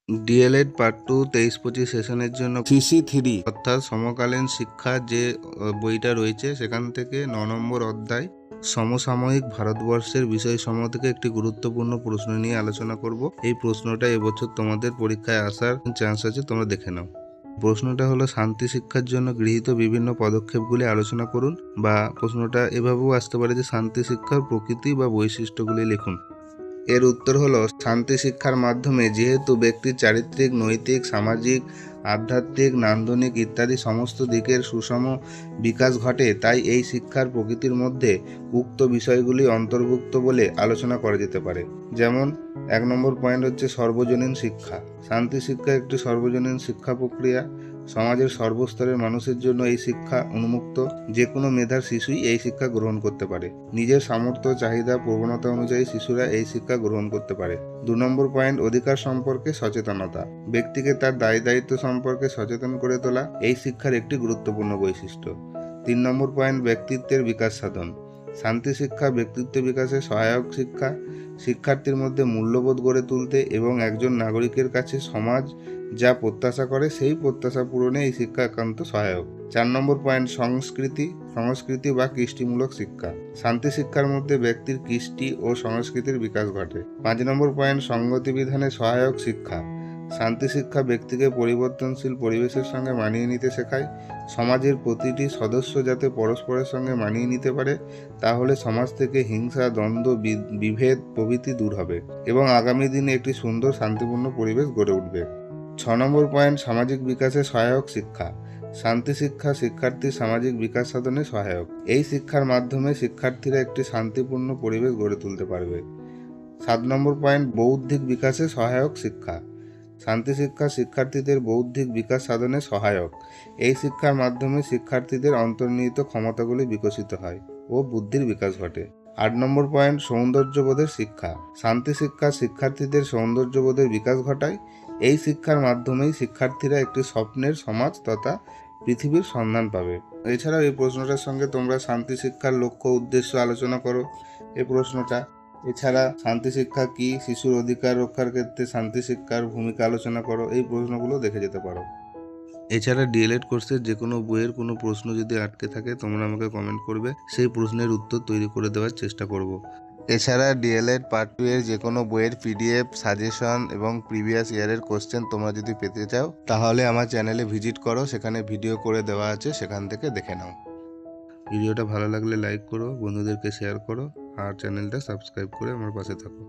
D.El.Ed part 2 23-25 সেশনের জন্য CC3 অর্থাৎ সমকালীন শিক্ষা যে বইটা রয়েছে সেখান থেকে 9 নম্বর অধ্যায় সমসাময়িক ভারতবর্ষের বিষয়সমূহ থেকে একটি গুরুত্বপূর্ণ প্রশ্ন নিয়ে আলোচনা করব। এই প্রশ্নটা এবছর তোমাদের পরীক্ষায় আসার চান্স আছে, তোমরা দেখে নাও। প্রশ্নটা হলো শান্তি শিক্ষার জন্য গৃহীত বিভিন্ন পদক্ষেপগুলি আলোচনা করুন, বা প্রশ্নটা এভাবেও আসতে পারে যে শান্তি শিক্ষার প্রকৃতি বা বৈশিষ্ট্যগুলি লিখুন। এর উত্তর হলো শান্তি শিক্ষার মাধ্যমে যেহেতু ব্যক্তির চারিত্রিক, নৈতিক, সামাজিক, আধ্যাত্মিক, নান্দনিক ইত্যাদি সমস্ত দিকের সুষম বিকাশ ঘটে, তাই এই শিক্ষার প্রকৃতির মধ্যে উক্ত বিষয়গুলি অন্তর্ভুক্ত বলে আলোচনা করা যেতে পারে। যেমন 1 নম্বর পয়েন্ট হচ্ছে সর্বজনীন শিক্ষা। শান্তি শিক্ষা একটি সর্বজনীন শিক্ষা প্রক্রিয়া। সমাজের সর্বস্তরের মানুষের জন্য এই শিক্ষা উন্মুক্ত। যে কোনো মেধার শিশুই এই শিক্ষা গ্রহণ করতে পারে। নিজের সামর্থ্য, চাহিদা, প্রবণতা অনুযায়ী শিশুরা এই শিক্ষা গ্রহণ করতে পারে। 2 নম্বর পয়েন্ট অধিকার সম্পর্কে সচেতনতা। ব্যক্তিকে তার দায় দায়িত্ব সম্পর্কে সচেতন করে তোলা এই শিক্ষার একটি গুরুত্বপূর্ণ বৈশিষ্ট্য। 3 নম্বর পয়েন্ট ব্যক্তিত্বের বিকাশ সাধন। শান্তি শিক্ষা ব্যক্তিত্ব বিকাশে সহায়ক শিক্ষা। শিক্ষার্থীর মধ্যে মূল্যবোধ গড়ে তুলতে এবং একজন নাগরিকের কাছে সমাজ যা প্রত্যাশা করে সেই প্রত্যাশা পূরণে এই শিক্ষা একান্ত সহায়ক। 4 নম্বর পয়েন্ট সংস্কৃতি বা কৃষ্টিমূলক শিক্ষা। শান্তি শিক্ষার মধ্যে ব্যক্তির কৃষ্টি ও সংস্কৃতির বিকাশ ঘটে। 5 নম্বর পয়েন্ট সংগতি বিধানে সহায়ক শিক্ষা। শান্তি শিক্ষা ব্যক্তিকে পরিবর্তনশীল পরিবেশের সঙ্গে মানিয়ে নিতে শেখায়। সমাজের প্রতিটি সদস্য যাতে পরস্পরের সঙ্গে মানিয়ে নিতে পারে, তাহলে সমাজ থেকে হিংসা, দ্বন্দ্ব, বিভেদ প্রভৃতি দূর হবে এবং আগামী দিনে একটি সুন্দর শান্তিপূর্ণ পরিবেশ গড়ে উঠবে। 6 নম্বর পয়েন্ট সামাজিক বিকাশে সহায়ক শিক্ষা। শান্তি শিক্ষা শিক্ষার্থীর সামাজিক বিকাশ সাধনে সহায়ক। এই শিক্ষার মাধ্যমে শিক্ষার্থীরা একটি শান্তিপূর্ণ পরিবেশ গড়ে তুলতে পারবে। 7 নম্বর পয়েন্ট বৌদ্ধিক বিকাশে সহায়ক শিক্ষা। শান্তি শিক্ষা শিক্ষার্থীদের বৌদ্ধিক বিকাশ সাধনে সহায়ক। এই শিক্ষার মাধ্যমে শিক্ষার্থীদের অন্তর্নিহিত ক্ষমতাগুলি বিকশিত হয় ও বুদ্ধির বিকাশ ঘটে। 8 নম্বর পয়েন্ট সৌন্দর্যবোধের শিক্ষা। শান্তি শিক্ষা শিক্ষার্থীদের সৌন্দর্যবোধের বিকাশ ঘটায়। এই শিক্ষার মাধ্যমেই শিক্ষার্থীরা একটি স্বপ্নের সমাজ তথা পৃথিবীর সন্ধান পাবে। এছাড়াও এই প্রশ্নটার সঙ্গে তোমরা শান্তি শিক্ষার লক্ষ্য উদ্দেশ্য আলোচনা করো এই প্রশ্নটা। এছাড়া শান্তি শিক্ষা কি, শিশুর অধিকার রক্ষার ক্ষেত্রে শান্তি শিক্ষার ভূমিকা আলোচনা করো, এই প্রশ্নগুলো দেখে যেতে পারো। এছাড়া ডিএলএড কোর্সের যে কোনো বইয়ের কোনো প্রশ্ন যদি আটকে থাকে তোমরা আমাকে কমেন্ট করবে, সেই প্রশ্নের উত্তর তৈরি করে দেওয়ার চেষ্টা করব। এছাড়া ডিএলএড পার্ট 2 এর যে কোনো বইয়ের পিডিএফ, সাজেশন এবং প্রিভিয়াস ইয়ারের কোশ্চেন তোমরা যদি পেতে চাও তাহলে আমার চ্যানেলে ভিজিট করো, সেখানে ভিডিও করে দেওয়া আছে, সেখান থেকে দেখে নাও। ভিডিওটা ভালো লাগলে লাইক করো, বন্ধুদেরকে শেয়ার করো আর চ্যানেলটা সাবস্ক্রাইব করে আমার পাশে থাকো।